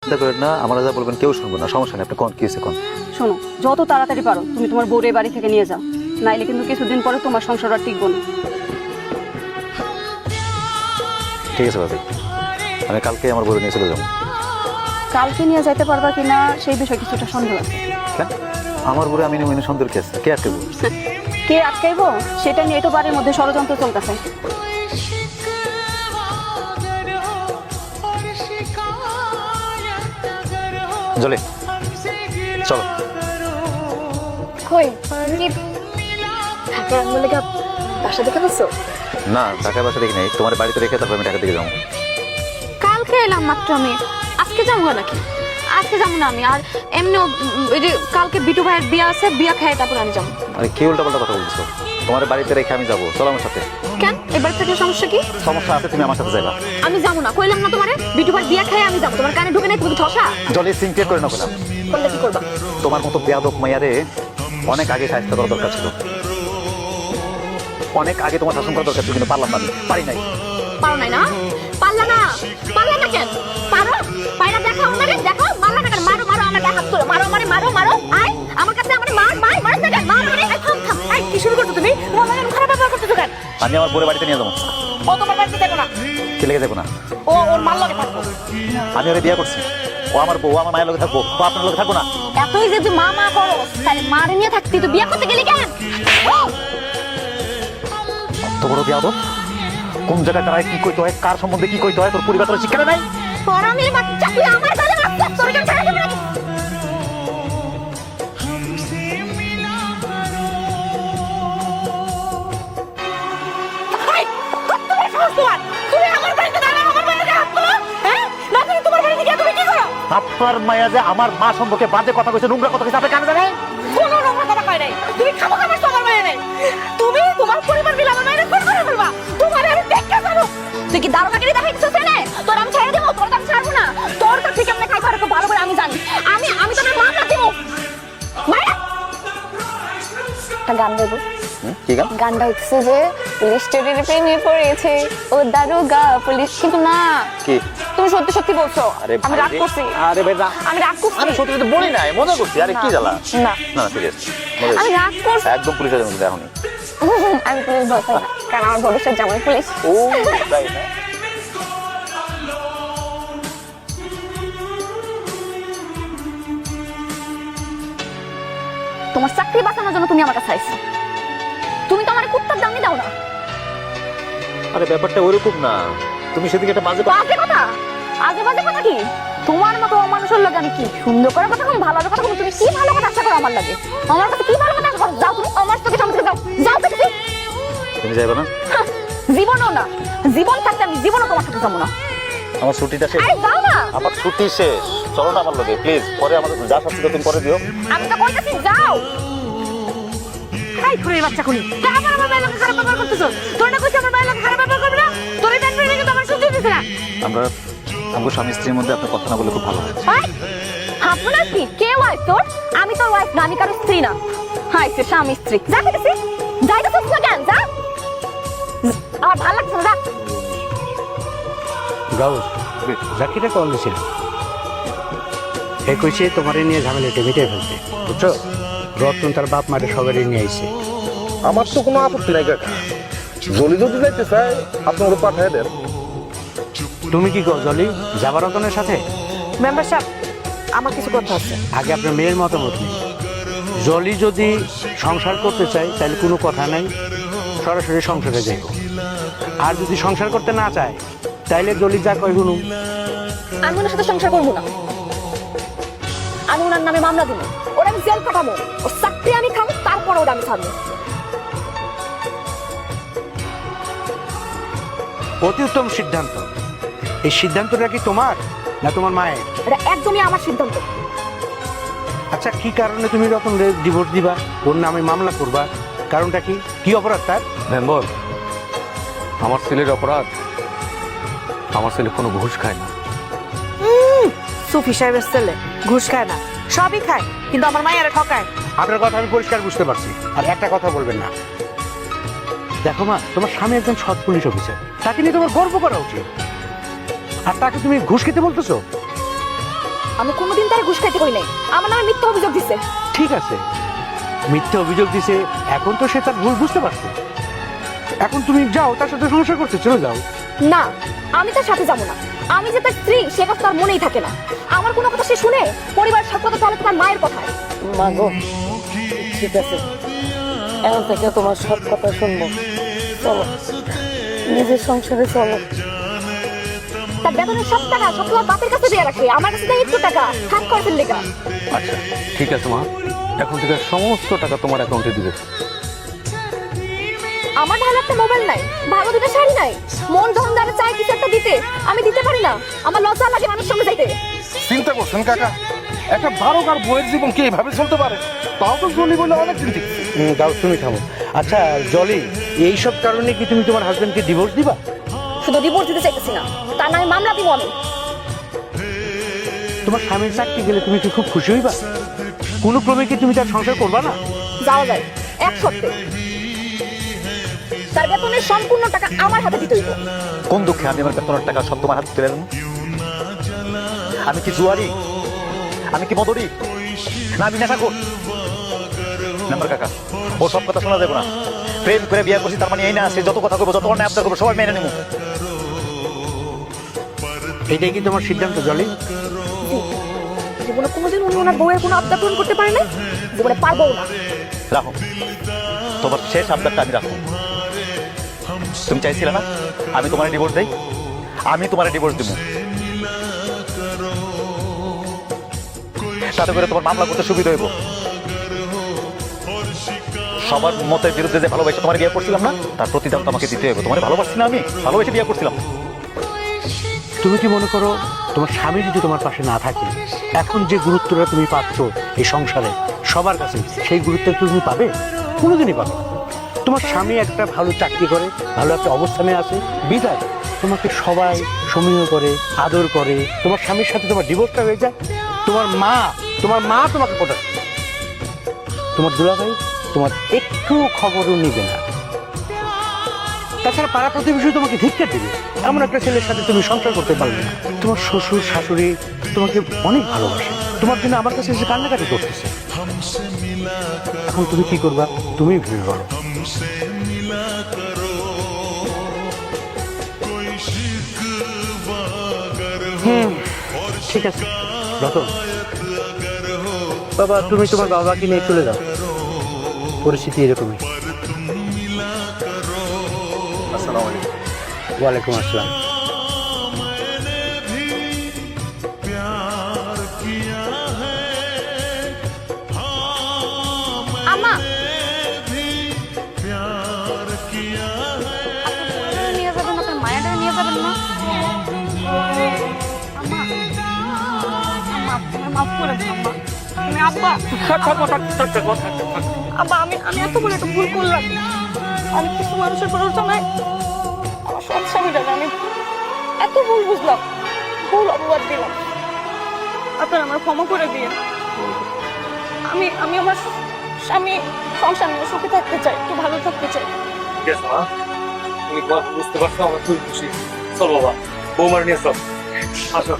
চিন্তা করেন না, আমরা যা বলবেন কেউ শুনবো না, সমস্যা নেই। আপনি কোন কি হয়েছে কোন? শোনো, যত তাড়াতাড়ি পারো তুমি তোমার বউরে বাড়ি থেকে নিয়ে যাও, নাইলে কিন্তু কিছুদিন পরে তোমার সংসার আর টিকবো না। ঠিক আছে ভাবি, আমি কালকে আমার বউরে নিয়ে চলে যাবো। কালকে নিয়ে যাইতে পারবা কিনা সেই বিষয়ে কিছুটা সন্দেহ আছে। কেন? আমার বউরে আমি নিয়ে সুন্দর কে আছে, কে আটকাবো? কে আটকাইবো সেটা নিয়ে তো বাড়ির মধ্যে ষড়যন্ত্র চলতেছে। জলে চলো। কই কি ঢাকা বলে কি বাসা দেখে বলছো? না, টাকা পয়সা দেখি নাই, তোমার বাড়িতে রেখে তারপর আমি টাকা দিকে যাবো। কালকে এলাম মাত্র আমি, আজকে যাবো নাকি? আজকে যাবো না আমি। আর এমনিও ওই যে কালকে বিটু ভাইয়ের বিয়া আছে, বিয়া খাই তারপর আমি যাবো। আরে কি উল্টা পাল্টা কথা বলছো? তোমার বাড়িতে রেখে আমি যাবো, চলো আমার সাথে। কেন এবার থেকে সমস্যা কি? সমস্যা আছে, তুমি আমার সাথে যাইবা। আমি যাবো না, কইলাম না তোমারে বিটু ভাইয়ের বিয়া খাই আমি যাবো। তোমার কানে ঢুকে নাই, তুমি ঠসা জলে সিনক্রিয়েট করে না বললাম। করলে কি করবা? তোমার মতো বেয়াদব মাইয়ারে অনেক আগে সাহায্য করা দরকার ছিল, অনেক আগে তোমার শাসন করা দরকার ছিল, কিন্তু পারলাম না, আমি পারি নাই। পারো নাই না? পারলা না? পারলা না কেন? পারো, পাইরা দেখাও আমারে, দেখাও। মারলা না কেন? মারো মারো, আমার গায়ে হাত তোলো, মারো আমারে, মারো মারো। আয় আমার কাছে আমারে মার মার মার না কেন? মার আমারে। থাম থাম। আয় কি শুরু করছো তুমি? তোমার লাগে খারাপ ব্যবহার করছো কেন? আমি আমার বউরে বাড়িতে নিয়ে যাবো। ও তোমার বাড়িতে যাবো না। কে লেগে যাবো না? ও ওর মার লগে থাকবো। আমি ওরে বিয়ে করছি, ও আমার বউ, আমার মায়ের লগে থাকবো, ও আপনার লগে থাকবো না। এতই যে তুই মা মা করো, তাহলে মারে নিয়ে থাকতি, তুই বিয়ে করতে গেলি কেন? তো বড় বেয়াদব, কোন জায়গায় কারায় কি কইতে হয়, কার সম্বন্ধে কি কইতে হয়, তোর পরিবার তোর শিক্ষা নাই। পরামির বাচ্চা, তুই আমার গালে মারছিস, তোর কেন ছাড়া যাবে না? এই, কত বড় সাহস তোমার? তুমি আমার বাড়িতে দাঁড়াও, আমার বাড়িতে হাত তোলো, হ্যাঁ? না তুমি তোমার বাড়িতে গিয়ে তুমি কি করো? আপনার মায়া যে আমার মা সম্পর্কে বাজে কথা কইছে, নোংরা কথা কইছে, আপনি কানে জানেন? কোনো রকম কথা কয় নাই। তুমি খামো খাবার তোমার মেয়ে নেই। তুমি তোমার পরিবার মিলে আমার মেয়ের খুন করে ফেলবা। তোমার আমি দেখতে জানো। তুই কি দারোগাগিরি দেখাইছিস এনে? তোর আমি ছেড়ে দেবো, তোর আমি ছাড়বো না। তোর তো ঠিক এমনি খাই খুব ভালো করে আমি জানি। আমি তোর মামলা দেবো। মায়া একটা গান দেবো। কি গান? গানটা হচ্ছে যে পুলিশ চোরের প্রেমে পড়েছে ও দারোগা পুলিশ, কিন্তু না কি তুমি সত্যি সত্যি বলছো? আরে আমি রাগ করছি। আরে ভাই না, আমি রাগ করছি। আমি সত্যি সত্যি বলি নাই, মজা করছি। আরে কি জ্বালা? না না সিরিয়াস, আমি রাগ করছি। একদম পুলিশের মধ্যে এখন। আমি পুলিশ ভয় পাই না, কারণ আমার ভবিষ্যৎ জামাই পুলিশ। ও তাই না? তোমার চাকরি বাঁচানোর জন্য তুমি আমার কাছে আইছো। তুমি তো আমার কুত্তার দামই দাও না। আরে ব্যাপারটা ওরকম না, তুমি সেদিকে একটা বাজে বাজে কথা? আজে বাজে কথা কি? তোমার মতো মানুষের লাগে আমি কি সুন্দর করে কথা কম, ভালো কথা কম। তুমি কি ভালো কথা আশা করো আমার লাগে? আমার কাছে কি ভালো কথা আশা করো? যাও তুমি আমার থেকে সামনে থেকে যাও, যাও দেখছি। তুমি যাইবে না? জীবনও না, জীবন থাকতে আমি জীবনও তোমার সাথে যাবো না। আমার ছুটিটা শেষ। আরে যাও না। আমার ছুটি শেষ, চলো না আমার লগে প্লিজ। পরে আমাদের যা শাস্তি তুমি পরে দিও। আমি তো কইতাছি যাও। হাই খুরের বাচ্চা খুনি, তা আবার আমার মেয়ের লগে খারাপ ব্যবহার করতেছ। তোর না কইছি আমার মেয়ের লগে খারাপ ব্যবহার করবি না? তোর এই ব্যান্ড কিন্তু আমার সহ্য হইতেছে না। আমরা আমার স্বামী স্ত্রীর মধ্যে আপনার কথা না বলে খুব ভালো হয়। হাই আপনার কি কে ওয়াইফ তোর? আমি তোর ওয়াইফ না, আমি কারো স্ত্রী না। হাই সে স্বামী স্ত্রী, যা খেতেছি যাইতে চাচ্ছ না কেন? যা, আমার ভালো লাগছে না, যা। গাউস জাকিরে কল দিছিল, কইছে তোমারে নিয়ে ঝামেলাটা মিটাই ফেলতে, বুঝছো? রতন তার বাপ মারে সবারই নিয়ে আইছে। আমার তো কোনো আপত্তি নাই কাকা, জলি যদি যাইতে চাই আপনার পাঠিয়ে দেন। তুমি কি কও জলি, যাবার রতনের সাথে? মেম্বার সাহেব, আমার কিছু কথা আছে। আগে আপনার মেয়ের মতামত নেই। জলি যদি সংসার করতে চায় তাহলে কোনো কথা নাই, সরাসরি সংসারে যাইব। আর যদি সংসার করতে না চায় তাইলে জলি যা কয় শুনুন। আমি ওনার সাথে সংসার করবো না। আমি ওনার নামে মামলা দিব, ওরা আমি জেল কাটাবো, ও চাকরি আমি খাবো, তারপর ওরা আমি ছাড়বো। অতি উত্তম সিদ্ধান্ত। এই সিদ্ধান্তটা কি তোমার না তোমার মায়ের? এটা একদমই আমার সিদ্ধান্ত। আচ্ছা কি কারণে তুমি রতন ডিভোর্স দিবা, ওর নামে মামলা করবা? কারণটা কি? কি অপরাধ তার? মেম্বার, আমার ছেলের অপরাধ, আমার ছেলে কোনো ঘুষ খায় না। সুফি সাহেবের ছেলে ঘুষ খায় না, সবই খায়, কিন্তু আমার মায়েরা ঠকায়। আপনার কথা আমি পরিষ্কার বুঝতে পারছি। আর একটা কথা বলবেন না। দেখো মা, তোমার স্বামী একজন সৎ পুলিশ অফিসার, তাকে নিয়ে তোমার গর্ব করা উচিত। আর তাকে তুমি ঘুষ খেতে বলতেছো? আমি কোনোদিন তার ঘুষ খাইতে কই নাই, আমার নামে মিথ্যা অভিযোগ দিছে। ঠিক আছে, মিথ্যে অভিযোগ দিছে, এখন তো সে তার ভুল বুঝতে পারছে। এখন তুমি যাও, তার সাথে সংসার করতে চলে যাও। না, আমি তার সাথে যাব না। আমি যে তার স্ত্রী সে কথা তার মনেই থাকে না। আমার কোনো কথা সে শুনে পরিবার সব কথা তাহলে তো তার মায়ের কথা। মা গো, ঠিক আছে, এখন থেকে তোমার সব কথা শুনবো। চলো, নিজের সংসারে চলো। তার বেতনের সব টাকা সব তোমার বাপের কাছে দিয়ে রাখে, আমার কাছে দেয় একটু টাকা হাত করে ফেললে গা। আচ্ছা ঠিক আছে মা, এখন থেকে সমস্ত টাকা তোমার অ্যাকাউন্টে দিবে। আমার ভালো একটা মোবাইল নাই, ভালো দুটো শাড়ি নাই, মন যখন যারা চায় কিছু একটা দিতে আমি দিতে পারি না। আমার লজ্জা লাগে মানুষের সঙ্গে যাইতে। চিন্তা করছেন কাকা, একটা বারোকার বইয়ের জীবন কি এইভাবে চলতে পারে? তাও তো জলি বলে অনেক চিন্তিত। দাও, তুমি থামো। আচ্ছা জলি, এইসব কারণে কি তুমি তোমার হাজবেন্ডকে ডিভোর্স দিবা? শুধু ডিভোর্স দিতে চাইতেছি না, তার নামে মামলা দিব আমি। তোমার স্বামীর চাকরি গেলে তুমি কি খুব খুশি হইবা? কোনো ক্রমে কি তুমি তার সংসার করবা না? যাওয়া যায় এক সপ্তাহে, তার বেতনের সম্পূর্ণ টাকা আমার হাতে দিতে হইব। কোন দুঃখে আমি আমার বেতনের টাকা সব তোমার হাতে তুলে দেবো? আমি কি জুয়ারি? আমি কি মদরি? না আমি নেশা কর নাম্বার কাকা, ও সব কথা শোনা যাবে না। প্রেম করে বিয়ে করছি তার মানে এই না, সে যত কথা করবো, যত অন্যায় আবদার করবো, সবাই মেনে নেব। এটাই কি তোমার সিদ্ধান্ত জলি? জীবনে কোনোদিন উনি ওনার বউয়ের কোনো আবদার পূরণ করতে পারে না, জীবনে পারবো না। রাখো, তোমার শেষ আবদারটা আমি রাখো। তুমি চাইছিলে না আমি তোমার ডিভোর্স দেই? আমি তোমার ডিভোর্স দিব। তাতে করে তোমার মামলা করতে সুবিধা হইব। সবার মতের বিরুদ্ধে যে ভালোবাসে তোমার বিয়ে করছিলাম না, তার প্রতিদান তোমাকে দিতে হবে। তোমার ভালোবাসছি না, আমি ভালোবেসে বিয়ে করছিলাম। তুমি কি মনে করো তোমার স্বামী যদি তোমার পাশে না থাকে, এখন যে গুরুত্বটা তুমি পাচ্ছ এই সংসারে সবার কাছে, সেই গুরুত্ব তুমি পাবে? কোনোদিনই পাবে না। তোমার স্বামী একটা ভালো চাকরি করে, ভালো একটা অবস্থানে আছে, বিদায় তোমাকে সবাই সমীহ করে, আদর করে। তোমার স্বামীর সাথে তোমার ডিভোর্সটা হয়ে যায়, তোমার মা তোমাকে পটায়। তোমার দুলাভাই তোমার একটু খবরও নিবে না। তাছাড়া পাড়া প্রতিবেশী তোমাকে ধিক্কার দেবে, এমন একটা ছেলের সাথে তুমি সংসার করতে পারবে না। তোমার শ্বশুর শাশুড়ি তোমাকে অনেক ভালোবাসে, তোমার জন্য আমার কাছে এসে কান্নাকাটি করতেছে। এখন তুমি কি করবা? তুমি ভেবে বলো। ঠিক আছে রতন, বাবা তুমি তোমার বাবাকে নিয়ে চলে যাও, পরিস্থিতি এরকমই। আসসালামু আলাইকুম। ওয়ালাইকুম আসসালাম। আম্মা, নিয়ে যাবেন আপনার মায়াটা নিয়ে যাবেন না? আম্মা, আম্মা আপনার মাফ করে দিন আম্মা। আমি আব্বা আব্বা, আমি এত বড় একটা ভুল করলাম। আমি কিছু মানুষের প্ররোচনায় আমার সব স্বামীটাকে আমি এত ভুল বুঝলাম, ভুল অপবাদ দিলাম। আপনারা আমার ক্ষমা করে দিয়ে আমি আমার স্বামী সংসার নিয়ে সুখে থাকতে চাই, একটু ভালো থাকতে চাই। ঠিক আছে মা, তুমি বুঝতে পারছো, আমরা খুব খুশি। চল বাবা, বৌমার নিয়ে চল, আসো।